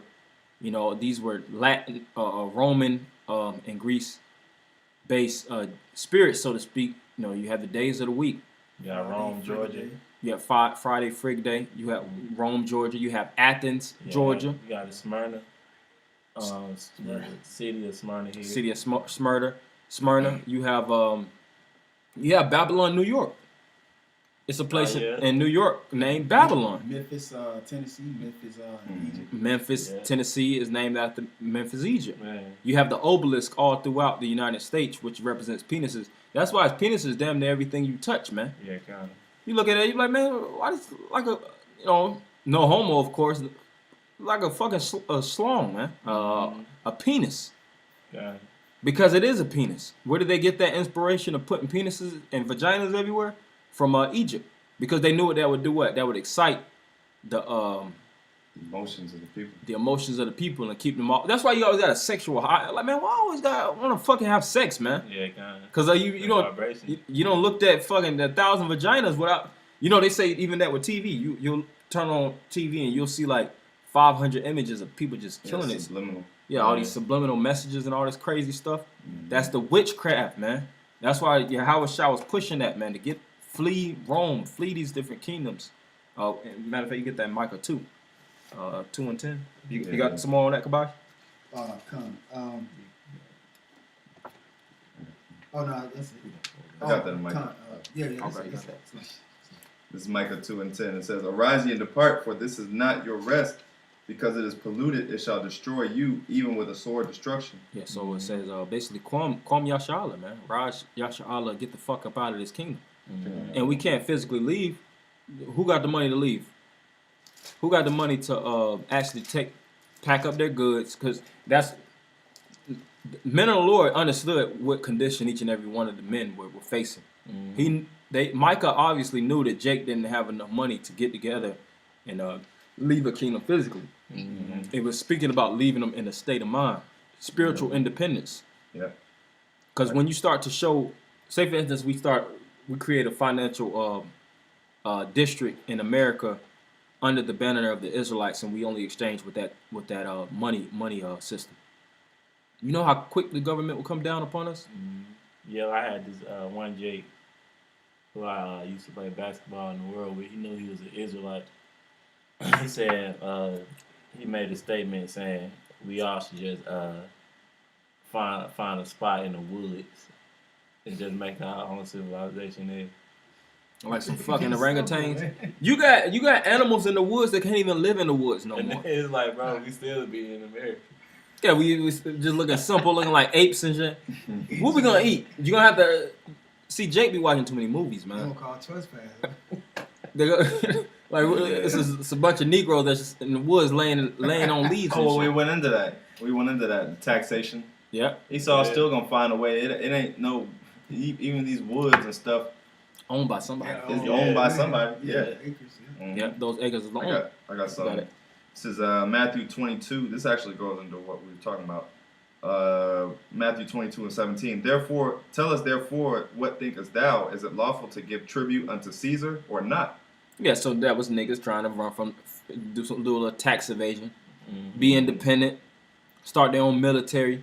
These were Latin, Roman, and Greece-based spirits, so to speak. You have the days of the week. You got Rome, Georgia. You have Friday, Frig Day. You have Rome, Georgia. You have Athens, Georgia. You got Smyrna. City of Smyrna here. City of Smyrna. You have Babylon, New York. It's a place in New York named Babylon. Memphis, Tennessee. Memphis, Egypt. Memphis, Tennessee is named after Memphis, Egypt. Man. You have the obelisk all throughout the United States, which represents penises. That's why it's penises damn near everything you touch, man. Yeah, kind of. You look at it, you're like, man, why is like a, no homo, of course, like a fucking schlong, man. A penis. Yeah. Because it is a penis. Where did they get that inspiration of putting penises and vaginas everywhere? From Egypt, because they knew that would do what? That would excite the emotions of the people. The emotions of the people and keep them all. That's why you always got a sexual high. Like, man, why always got want to fucking have sex, man? Yeah, kind of. Because you don't look at fucking 1,000 vaginas without. They say even that with TV. You'll turn on TV and you'll see like 500 images of people just killing it. Subliminal. Yeah, all these subliminal messages and all this crazy stuff. That's the witchcraft, man. That's why Yahushua was pushing that, man, to flee Rome, flee these different kingdoms, Oh, matter of fact, you get that in Micah 2. 2 and 10. You Yeah. got some more on that, Kabash? Come. Oh no, that's it. I got that in Micah. Yeah. Okay, That's you it. got that. This is Micah 2 and 10. It says, "Arise ye and depart, for this is not your rest, because it is polluted. It shall destroy you, even with a sword destruction." Yeah, so it says basically, Kwam Yasha'Allah, man. Raj Yasha'Allah, get the fuck up out of this kingdom. And we can't physically leave. Who got the money to leave? Who got the money to actually pack up their goods? Because that's men of the Lord understood what condition each and every one of the men were facing. Micah obviously knew that Jake didn't have enough money to get together and leave a kingdom physically. It was speaking about leaving them in a state of mind, spiritual independence. Yeah. Because when you start to show, say for instance, we create a financial district in America under the banner of the Israelites, and we only exchange with that money system. You know how quick the government will come down upon us? Yeah, I had this one Jake who I used to play basketball in the world with. He knew he was an Israelite. He said he made a statement saying we all should just find a spot in the woods and just make our own civilization there. Like some fucking orangutans. You got animals in the woods that can't even live in the woods no more. It's like, bro, we still be in America. Yeah, we just looking simple, looking like apes and shit. What we gonna eat? You gonna have to see Jake be watching too many movies, They man. don't call trespass. It's a bunch of Negroes that's just in the woods laying on leaves. Oh, well, and we shit. went into that. The taxation. Yeah, Esau's Yeah. still gonna find a way. It ain't no, even these woods and stuff. owned by somebody. It's owned by somebody. Yeah. Acres, Mhm. Yeah, those acres is I owned. got Got something. it. This is Matthew 22. This actually goes into what we were talking about. Matthew 22 and 17. Therefore, tell us therefore, what thinkest thou? Is it lawful to give tribute unto Caesar or not? Yeah, so that was niggas trying to run from, do a little tax evasion, be independent, start their own military.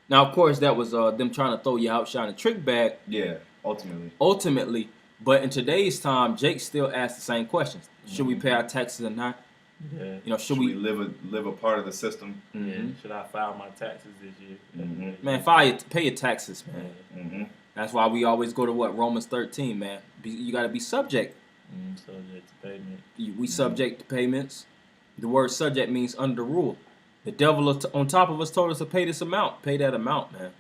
Now, of course, that was them trying to throw you out, shine a trick bag. Yeah, ultimately. Ultimately, but in today's time, Jake still asks the same questions: should we pay our taxes or not? Yeah. You know, Should we live a part of the system? Yeah. Should I file my taxes this year? Man, pay your taxes, man. Mm-hmm. That's why we always go to Romans 13, man. You got to be subject. Subject to payment. We subject to payments. The word subject means under rule. The devil on top of us told us to pay this amount. Pay that amount, man.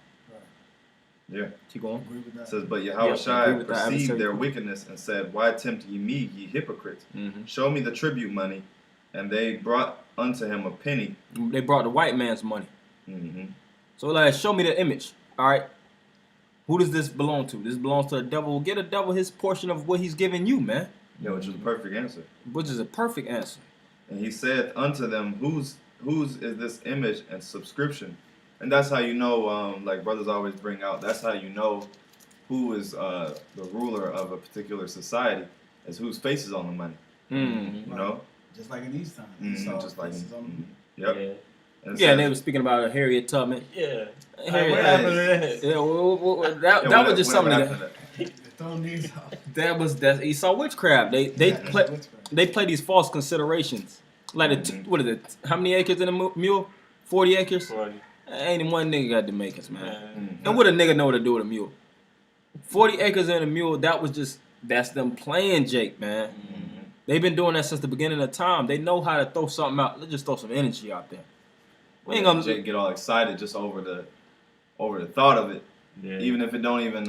Yeah. Keep going. Agree with that. It says, but agree Yahushua with that. perceived Adversary. their wickedness and said, Why tempt ye me, ye hypocrites? Mm-hmm. Show me the tribute money. And they brought unto him a penny. They brought the white man's money. Mm-hmm. So like, show me the image. All right. Who does this belong to? This belongs to the devil. Well, get the devil his portion of what he's giving you, man. Yeah, which is the perfect answer. Which is a perfect answer. And he said unto them, Whose is this image and subscription? And that's how you know, like brothers always bring out, that's how you know who is the ruler of a particular society, is whose face is on the money. Mm. You know? Just like in these times. Just like, faces on yep. Yeah. And it Yeah, and they says- were speaking about Harriet Tubman. Yeah. Harriet, What happened to that? Yeah, that Yeah, was just whatever something happened that, to that? throwing these out. that's Esau witchcraft. They play these false considerations. Like what is it? How many acres in a mule? 40 acres. 40. Ain't one nigga got to make us, man. Man. And what a nigga know to do with a mule? 40 acres in a mule. That's them playing Jake, man. They've been doing that since the beginning of time. They know how to throw something out. Let's just throw some energy out there. We ain't gonna Jake get all excited just over the thought of it, Yeah. even if it don't even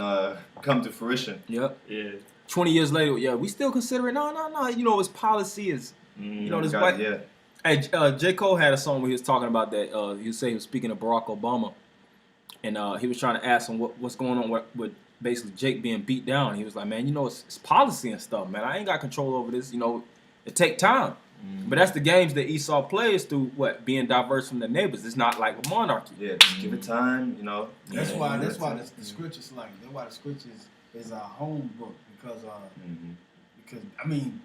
come to fruition. Yep. Yeah. 20 years later, yeah, we still consider it. No. You know, his policy is. You know, this God, white. yeah. Hey, J. Cole had a song where he was talking about that. He was saying he was speaking of Barack Obama, and he was trying to ask him what's going on with basically Jake being beat down. He was like, man, you know, it's policy and stuff, man. I ain't got control over this. You know, it take time. But that's the games that Esau plays through being diverse from the neighbors. It's not like a monarchy. Yeah, just give it time, you know. That's Yeah, why give that's it why time. the scriptures like that's why the scriptures is our home book because Mhm. because I mean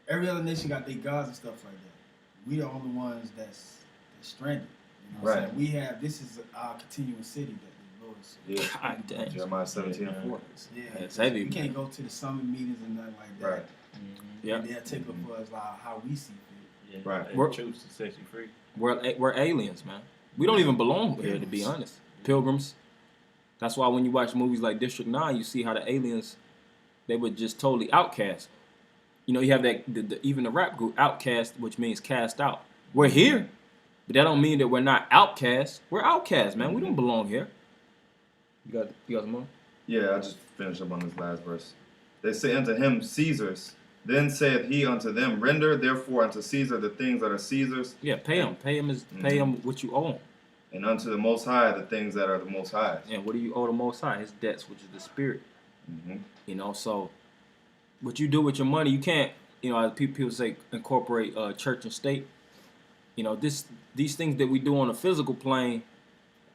every other nation got their gods and stuff like that. We the only ones that's stranded. You know what I'm Right. saying? We have this is our continuous city that the Lord said. Yeah. God damn. Jeremiah 17 and 4. Yeah, It's heavy. we can't go to the summit meetings and nothing like that. Right. Yeah. And they'll take up for us like how we see fit. Yeah, Right. they choose to set you free. We're aliens, man. We don't even belong here, to be honest. Pilgrims. That's why when you watch movies like District 9, you see how the aliens, they were just totally outcast. You know, you have that even the rap group Outcast, which means cast out. We're here, but that don't mean that we're not outcasts. We're outcasts, man. We don't belong here. You got some more? Yeah, I just finished up on this last verse. They say unto him, Caesar's. Then saith he unto them, Render therefore unto Caesar the things that are Caesar's, Yeah, pay him. Pay him what you owe him. and unto the Most High the things that are the Most High's. And what do you owe the Most High? His debts, which is the spirit. Mm-hmm. You know, so what you do with your money, you can't, you know, as people say, incorporate church and state. You know, these things that we do on a physical plane,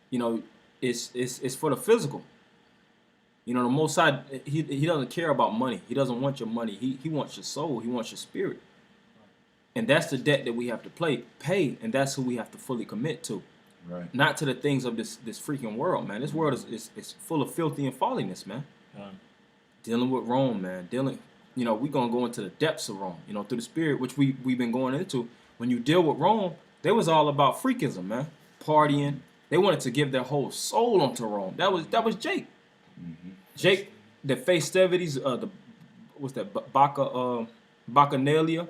you know, it's for the physical. You know, the Most High, he doesn't care about money. He doesn't want your money. He wants your soul. He wants your spirit. And that's the debt that we have to pay, and that's who we have to fully commit to. Right. Not to the things of this freaking world, man. This world is full of filthy and folliness, man. Dealing with Rome, man. You know, we're gonna go into the depths of Rome, you know, through the spirit, which we've been going into. When you deal with Rome, they was all about freakism, man. Partying. They wanted to give their whole soul onto Rome. That was Jake. Mm-hmm. Jake, the festivities, what's that, Bacchanalia,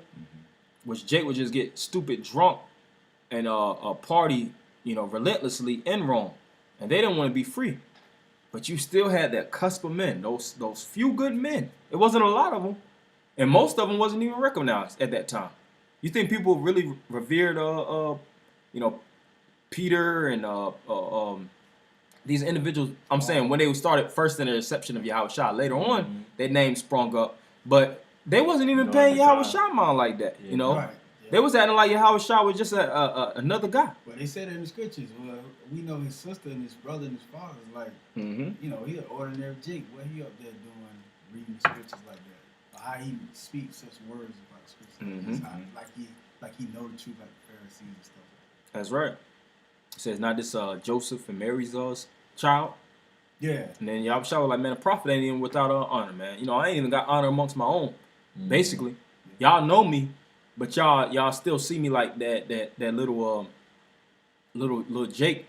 which Jake would just get stupid drunk and party, you know, relentlessly in Rome, and they didn't want to be free. But you still had that cusp of men, those few good men. It wasn't a lot of them, and most of them wasn't even recognized at that time. You think people really revered, you know, Peter and these individuals? I'm saying when they started first in the reception of Yahushua, later on their names sprung up, but they wasn't even paying Yahushua mind like that. You know, Right. they was acting like Yahushua was just another guy. But they said it in the scriptures. Well, we know his sister and his brother and his father is like, you know, he an ordinary Jake. What he up there doing, reading the scriptures like that? Or how he speaks such words about scripture? It's how, like he know the truth, like the Pharisees and stuff. That's right. It says not this Joseph and Mary's child. Yeah. And then Yahushua was like, man, a prophet ain't even without honor, man. You know, I ain't even got honor amongst my own. Basically, y'all know me, but y'all still see me like that little Jake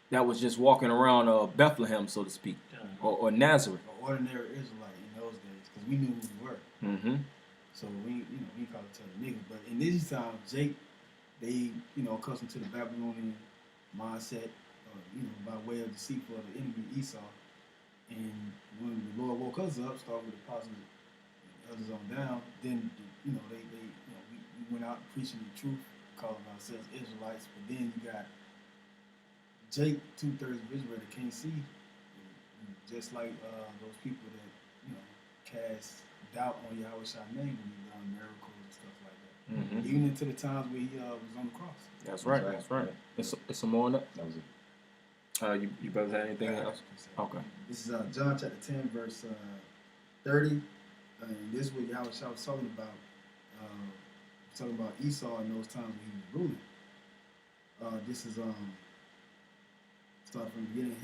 that was just walking around Bethlehem, so to speak, or Nazareth. An ordinary Israelite in those days, because we knew who we were. Mm-hmm. So we call it a nigga. But in these times, Jake, they, you know, accustomed to the Babylonian mindset, you know, by way of deceit for the enemy Esau. And when the Lord woke us up, started with the apostles and others on down, then, you know, we went out preaching the truth, calling ourselves Israelites. But then you got Jake, 2/3 of Israel that can't see, just like those people that, you know, cast doubt on Yahweh's name when he done miracles and stuff like that. Mm-hmm. Even into the times where he was on the cross. That's right. That's right. It's some more on that. That was it. You brothers have anything else? Okay. This is John chapter 10, verse 30. And this is what Yahweh was talking about. Talking about Esau in those times when he was ruling. This is start from the beginning.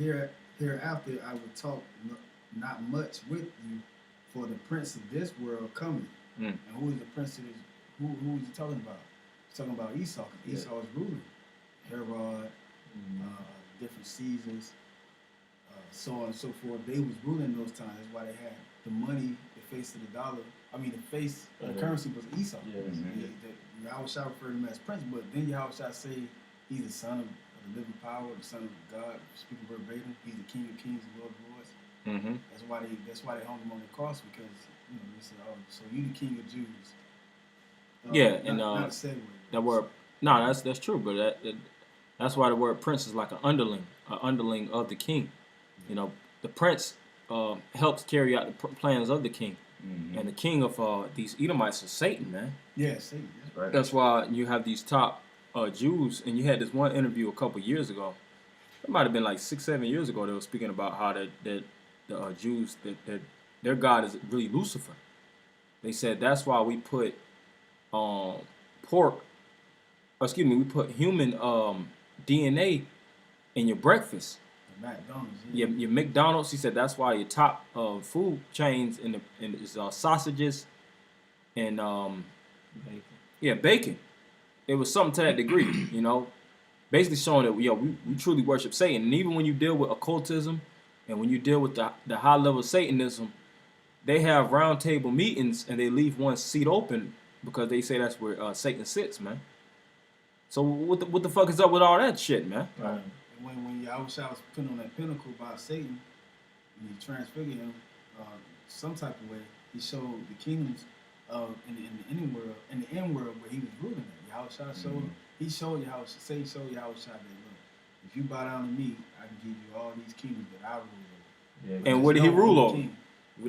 Hereafter I will talk not much with you, for the prince of this world coming. And who is the prince of this? Who is he talking about? He's talking about Esau. Esau is ruling. Herod, different Caesars, so on and so forth. They was ruling those times. That's why they had the money, the face of the dollar. I mean, the face of the currency was Esau. Yahushua referred to him as prince, but then Yahushua say he's the son of the living power, the son of God, speaking verbatim. He's the King of Kings and Lord of Lords. Mm-hmm. That's why they hung him on the cross, because, you know, they said, "Oh, so you the King of Jews." Not a segue. That word. No, that's true, but that's why the word prince is like an underling of the king. You know, the prince helps carry out the plans of the king, and the king of these Edomites is Satan, man. Yeah, Satan. That's right. That's why you have these top Jews, and you had this one interview a couple years ago. It might have been like 6-7 years ago. They were speaking about how the Jews that their God is really Lucifer. They said that's why we put we put human DNA in your breakfast. McDonald's. Your McDonald's. He said that's why your top food chains is sausages, and Bacon. yeah, bacon. It was something to that degree, you know, basically showing that we truly worship Satan. And even when you deal with occultism, and when you deal with the high level Satanism, they have round table meetings and they leave one seat open because they say that's where Satan sits, man. So what the fuck is up with all that shit, man? Right. And when Yahushua was put on that pinnacle by Satan, and he transfigured him some type of way, he showed the kingdoms in the end world where he was ruling at. Yahushua showed he showed Yahushua, Satan showed Yahushua that look, if you bow down to me, I can give you all these kingdoms that I rule over. Yeah. And what did he There's no rule other over?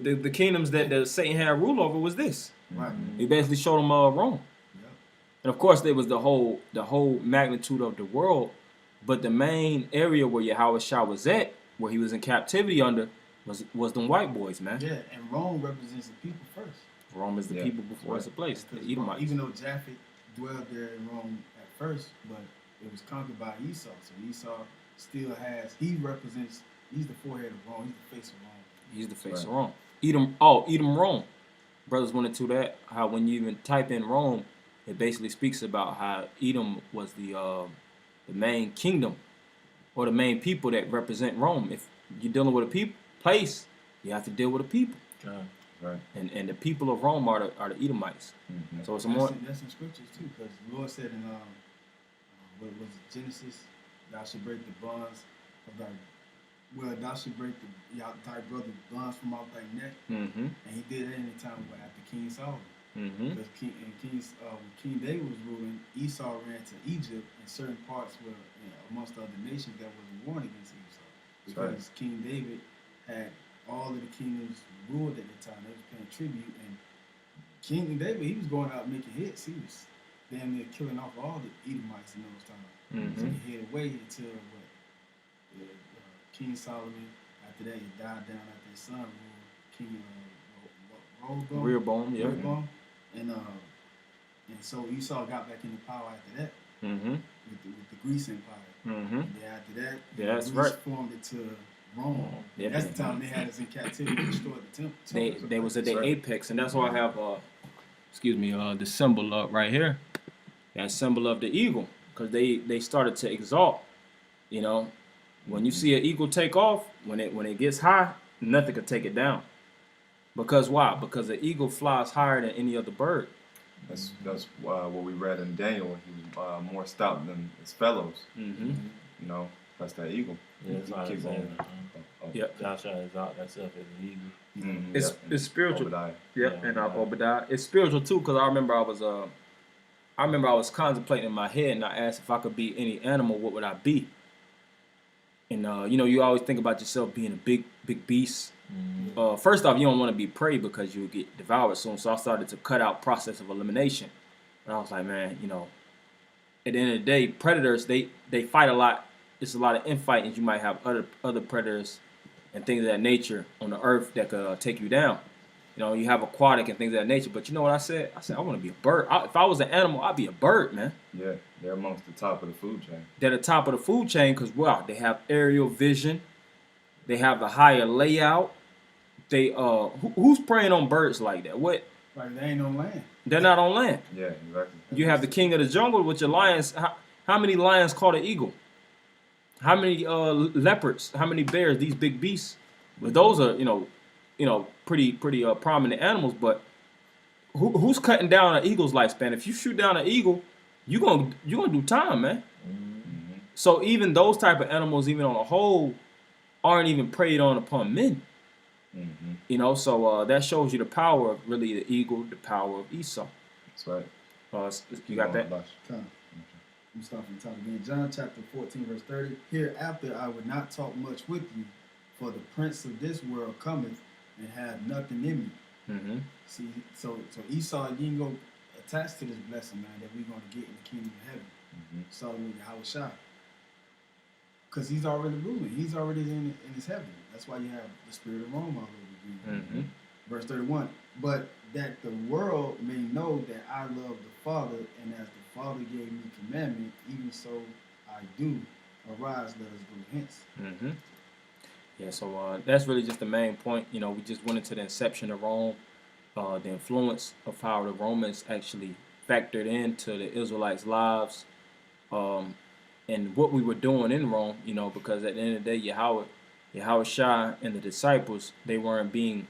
king. The kingdoms that Satan had rule over was this. Right. He basically showed them Rome. Yep. And of course, there was the whole magnitude of the world, but the main area where Yahushua was at, where he was in captivity under, was them white boys, man. Yeah, and Rome represents the people first. Rome is the Yeah. people before it's a place. The Because Edomites. even though Japhet dwelled there in Rome at first, but it was conquered by Esau. So Esau still he's the forehead of Rome, he's the face of Rome. He's the face of Right. Rome. Edom, Rome. Brothers went into that. How when you even type in Rome, it basically speaks about how Edom was the main kingdom or the main people that represent Rome. If you're dealing with a place, you have to deal with the people. Right. And the people of Rome are the Edomites. Mm-hmm. So it's a more That's in scriptures too, because the Lord said in what was it, Genesis, thou should break the bonds of thou should break thy brother's bonds from off thy neck, mm-hmm. and he did it in the time after King Solomon. Mm-hmm. Because when King David was ruling, Esau ran to Egypt, and certain parts were amongst the other nations that was warned against Esau. Because Right. King David had all of the kingdoms ruled at the time. They was paying tribute, and King David, he was going out making hits. He was damn near killing off all the Edomites in those times. Mm-hmm. So he had away until King Solomon. After that, he died down after his son ruled, King Rehoboam, yeah. Rehoboam. And so Esau got back into power after that Mm-hmm. with the Greece Empire. Mm-hmm. And then after that, Yeah, that's Greece right. formed it to Rome. Yeah. That's the time they had us in captivity and destroyed the temple. They was at their That's right. apex, and that's why I have the symbol up right here, that symbol of the eagle, because they started to exalt. You know, when you see an eagle take off, when it gets high, nothing could take it down. Because why? Because the eagle flies higher than any other bird. That's what we read in Daniel. He was more stout than his fellows. Mm-hmm. You know, that's that eagle. Yeah, that's why Keep I'm going. saying. Oh, Yep. Joshua exalt thyself as an eagle. mhm, It's yeah. it's spiritual. Obadiah. Yep, Yeah, and Obadiah. Obadiah. It's spiritual too, because I remember I was contemplating in my head, and I asked if I could be any animal, what would I be? And you always think about yourself being a big beast. Mm-hmm. First off, you don't want to be prey because you'll get devoured soon. So I started to cut out process of elimination. And I was like, man, at the end of the day, predators they fight a lot. It's a lot of infighting. You might have other predators and things of that nature on the earth that could take you down. You have aquatic and things of that nature. But you know what I said? I said I want to be a bird. If I was an animal, I'd be a bird, man. Yeah, they're amongst the top of the food chain. They're the top of the food chain because they have aerial vision. They have the higher layout. They who's preying on birds like that? What? Like they ain't on land. They're not on land. Yeah, exactly. You have the king of the jungle with your lions. How many lions caught an eagle? How many leopards? How many bears? These big beasts. But those are pretty prominent animals. But who's cutting down an eagle's lifespan? If you shoot down an eagle, you gonna do time, man. Mhm. So even those type of animals, even on a whole, aren't even preyed on upon men. Mhm. So that shows you the power of really the eagle, the power of Esau. That's right. You got that? Bash. Come. I'm start from the top again. John chapter 14, verse 30. Hereafter I would not talk much with you, for the prince of this world cometh and have nothing in me. Mm-hmm. See, so Esau, you ain't gonna attach to this blessing, man, that we're gonna get in the kingdom of heaven. Mhm. Starting with Yahushua. Because he's already ruling. He's already in his heaven. That's why you have the spirit of Rome already. Mm-hmm. Verse 31. But that the world may know that I love the Father, and as the Father gave me commandment, even so I do. Arise, let us go hence. Mm-hmm. Yeah, so that's really just the main point. We just went into the inception of Rome. the influence of how the Romans actually factored into the Israelites' lives, and what we were doing in Rome, because at the end of the day, Yahweh Shai and the disciples, they weren't being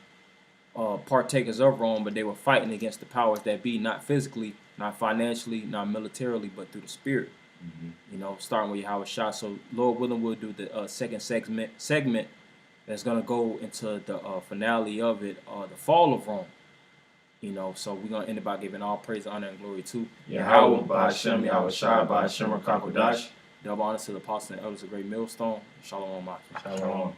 partakers of Rome, but they were fighting against the powers that be, not physically, not financially, not militarily, but through the spirit. Starting with Yahweh Shai. So Lord willing, we'll do the second segment that's gonna go into the finale of it, the fall of Rome. So we're gonna end it by giving all praise, honor, and glory to Yahweh, Ba'Shem, Yahweh Shai, Ba'Shem, Rakakodash. Double honor to the apostles and elders of Great Millstone. Shalom. Shalom.